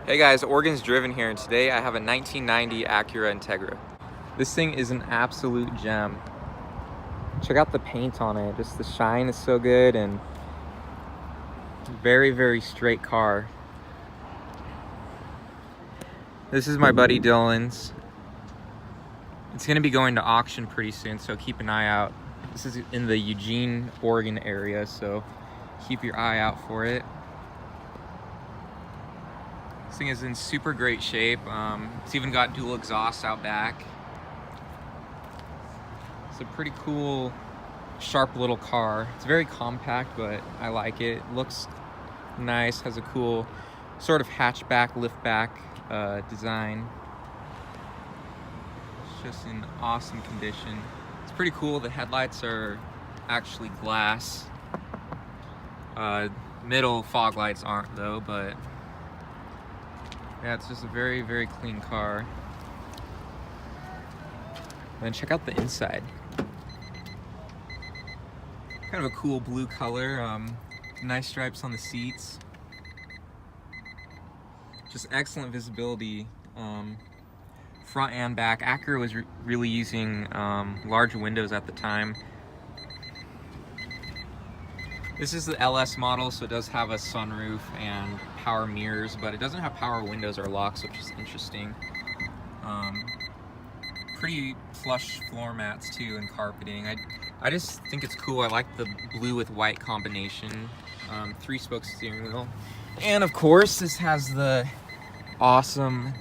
Hey guys, Oregon's Driven here, and today I have a 1990 Acura Integra. This thing is an absolute gem. Check out the paint on it, just the shine is so good, and very, very straight car. This is my buddy Dylan's. It's gonna be going to auction pretty soon, so keep an eye out. This is in the Eugene, Oregon area, so keep your eye out for it. This thing is in super great shape. It's even got dual exhaust out back. It's a pretty cool, sharp little car. It's very compact, but I like it. It looks nice, has a cool sort of hatchback, liftback design. It's just in awesome condition. It's pretty cool. The headlights are actually glass. Middle fog lights aren't though, but yeah, it's just a very, very clean car. And then check out the inside. Kind of a cool blue color. Nice stripes on the seats. Just excellent visibility, front and back. Acura was really using large windows at the time. This is the LS model, so it does have a sunroof and power mirrors, but it doesn't have power windows or locks, which is interesting. Pretty plush floor mats too, and carpeting. I just think it's cool. I like the blue with white combination. 3-spoke steering wheel. And of course, this has the awesome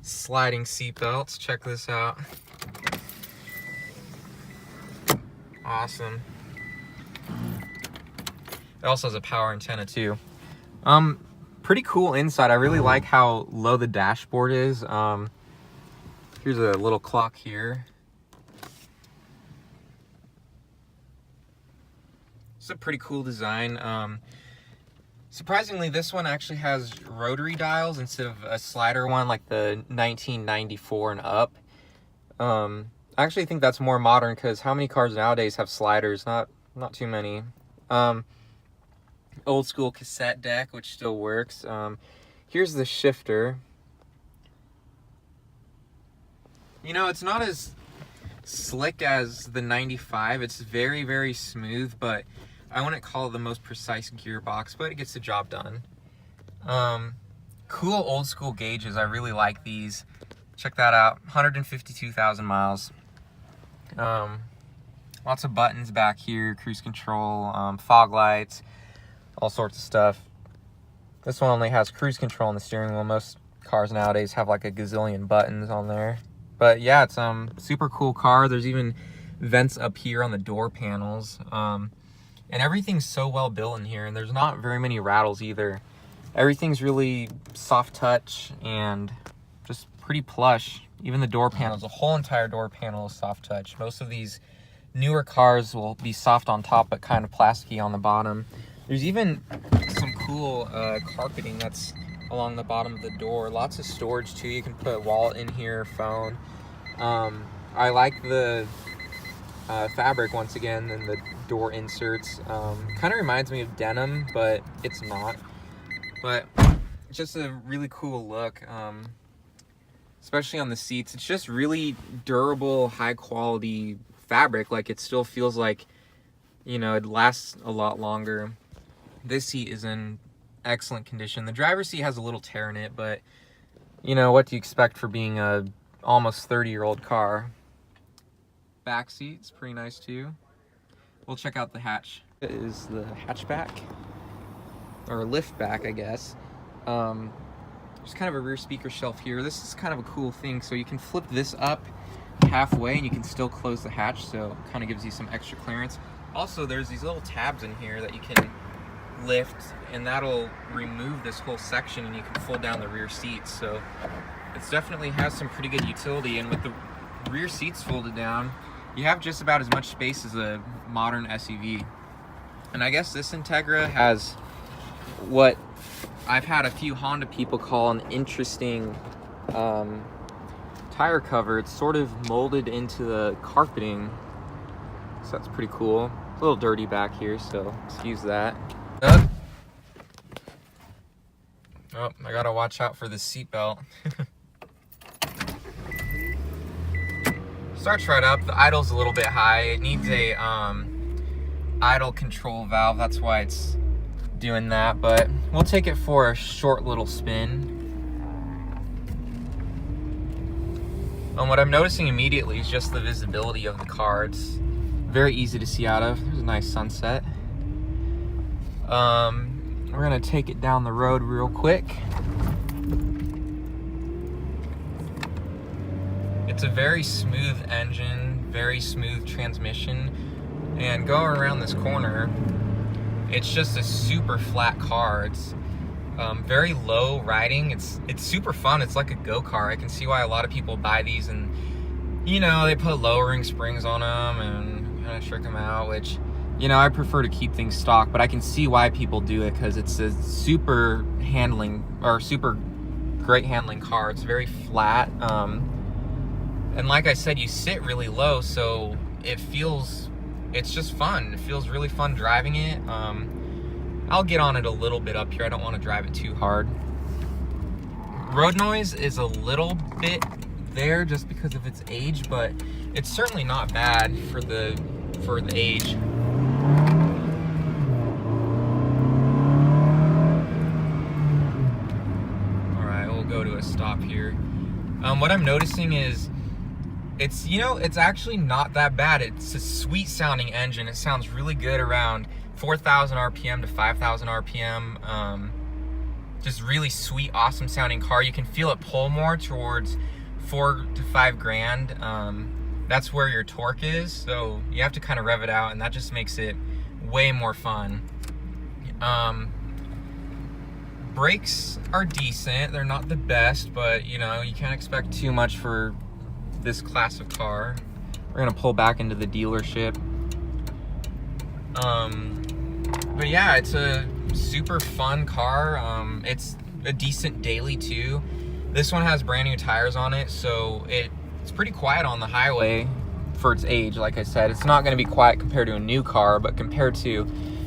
sliding seat belts. Check this out. Awesome. It also has a power antenna too. Pretty cool inside. I really like how low the dashboard is. Here's a little clock here. It's a pretty cool design. Surprisingly, this one actually has rotary dials instead of a slider one like the 1994 and up. I actually think that's more modern, because how many cars nowadays have sliders? Not too many. Old school cassette deck, which still works. Here's the shifter. You know, it's not as slick as the 95. It's very, very smooth, but I wouldn't call it the most precise gearbox, but it gets the job done. Cool old school gauges. I really like these. Check that out. 152,000 miles. Lots of buttons back here, cruise control, fog lights, all sorts of stuff. This one only has cruise control on the steering wheel. Most cars nowadays have like a gazillion buttons on there. But yeah, it's super cool car. There's even vents up here on the door panels. And everything's so well built in here, and there's not very many rattles either. Everything's really soft touch and just pretty plush. Even the door panels, the whole entire door panel is soft touch. Most of these newer cars will be soft on top but kind of plasticky on the bottom. There's even some cool carpeting that's along the bottom of the door. Lots of storage too. You can put a wallet in here, phone. I like the fabric once again, and the door inserts. Kind of reminds me of denim, but it's not. But it's just a really cool look, especially on the seats. It's just really durable, high quality fabric. Like, it still feels like, you know, it lasts a lot longer. This seat is in excellent condition. The driver's seat has a little tear in it, but you know, what do you expect for being a almost 30-year-old car? Back seat's pretty nice too. We'll check out the hatch. It is the hatchback, or lift back, I guess. There's kind of a rear speaker shelf here. This is kind of a cool thing. So you can flip this up halfway and you can still close the hatch, so it kind of gives you some extra clearance. Also, there's these little tabs in here that you can lift, and that'll remove this whole section, and you can fold down the rear seats. So it definitely has some pretty good utility, and with the rear seats folded down, you have just about as much space as a modern SUV. And I guess this Integra has what I've had a few Honda people call an interesting tire cover. It's sort of molded into the carpeting, so that's pretty cool. It's a little dirty back here, so excuse that. Oh, I gotta watch out for the seatbelt. Starts right up. The idle's a little bit high. It needs a idle control valve. That's why it's doing that. But we'll take it for a short little spin. What I'm noticing immediately is just the visibility of the car. It's very easy to see out of. There's a nice sunset. We're gonna take it down the road real quick. It's a very smooth engine, very smooth transmission, and going around this corner, it's just a super flat car. It's very low riding. It's super fun. It's like a go-kart. I can see why a lot of people buy these, and you know, they put lowering springs on them and kind of trick them out, which, you know, I prefer to keep things stock, but I can see why people do it because it's a super great handling car. It's very flat. And like I said, you sit really low, so it's just fun. It feels really fun driving it. I'll get on it a little bit up here. I don't want to drive it too hard. Road noise is a little bit there just because of its age, but it's certainly not bad for the age. All right, we'll go to a stop here. What I'm noticing is it's actually not that bad. It's a sweet sounding engine. It sounds really good around 4,000 RPM to 5,000 RPM. Just really sweet, awesome sounding car. You can feel it pull more towards 4 to 5 grand. That's where your torque is. So you have to kind of rev it out, and that just makes it way more fun. Brakes are decent. They're not the best, but you know, you can't expect too much for this class of car. We're gonna pull back into the dealership. But yeah, it's a super fun car. It's a decent daily too. This one has brand new tires on it, so it's pretty quiet on the highway for its age. Like I said, it's not gonna be quiet compared to a new car, but compared to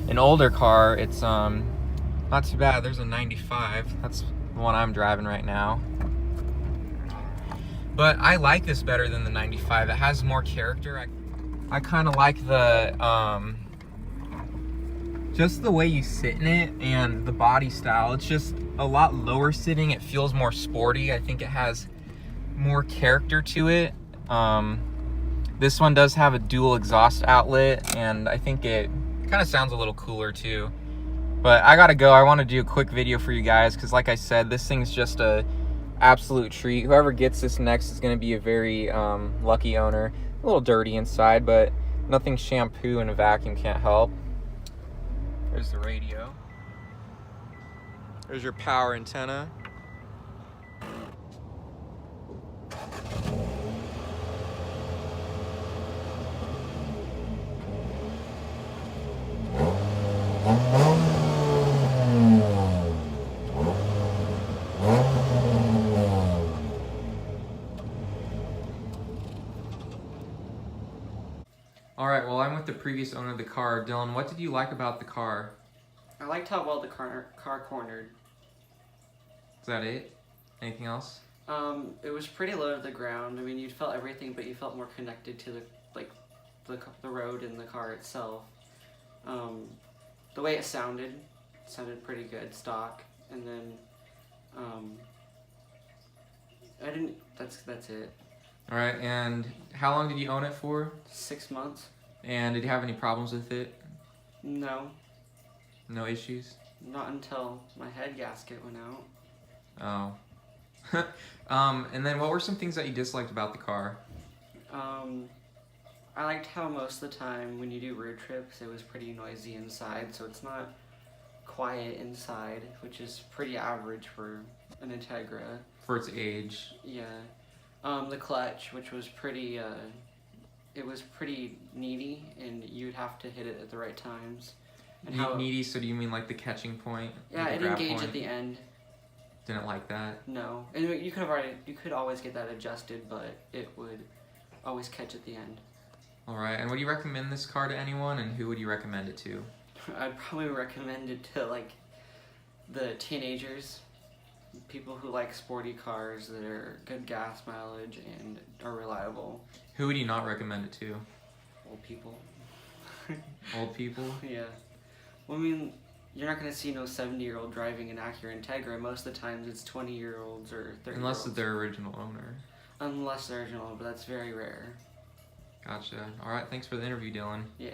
an older car, it's not too bad. There's a 95. That's the one I'm driving right now. But I like this better than the 95. It has more character. I kind of like the, just the way you sit in it and the body style. It's just a lot lower sitting. It feels more sporty. I think it has more character to it. This one does have a dual exhaust outlet, and I think it kind of sounds a little cooler too. But I gotta go. I want to do a quick video for you guys because, like I said, this thing's just a absolute treat. Whoever gets this next is going to be a very lucky owner. A little dirty inside, but nothing shampoo in a vacuum can't help. There's the radio. There's your power antenna. Alright, well, I'm with the previous owner of the car. Dylan, what did you like about the car? I liked how well the car cornered. Is that it? Anything else? It was pretty low to the ground. I mean, you felt everything, but you felt more connected to the road and the car itself. The way it sounded pretty good, stock. And then, that's it. All right, and how long did you own it for? 6 months. And did you have any problems with it? No. No issues? Not until my head gasket went out. Oh. And then what were some things that you disliked about the car? I liked how most of the time when you do road trips, it was pretty noisy inside, so it's not quiet inside, which is pretty average for an Integra. For its age. Yeah. The clutch, which was pretty, it was pretty needy, and you'd have to hit it at the right times. And needy, so do you mean like the catching point? Yeah, it engaged at the end. Didn't like that? No. And you could always get that adjusted, but it would always catch at the end. Alright, and would you recommend this car to anyone, and who would you recommend it to? I'd probably recommend it to, like, the teenagers People who like sporty cars that are good gas mileage and are reliable. Who would you not recommend it to? Old people. Old people? Yeah. Well, I mean, you're not going to see no 70-year-old driving an Acura Integra. Most of the times it's 20-year-olds or 30-year-olds. Unless it's their original owner. Unless they're original, but that's very rare. Gotcha. All right, thanks for the interview, Dylan. Yeah.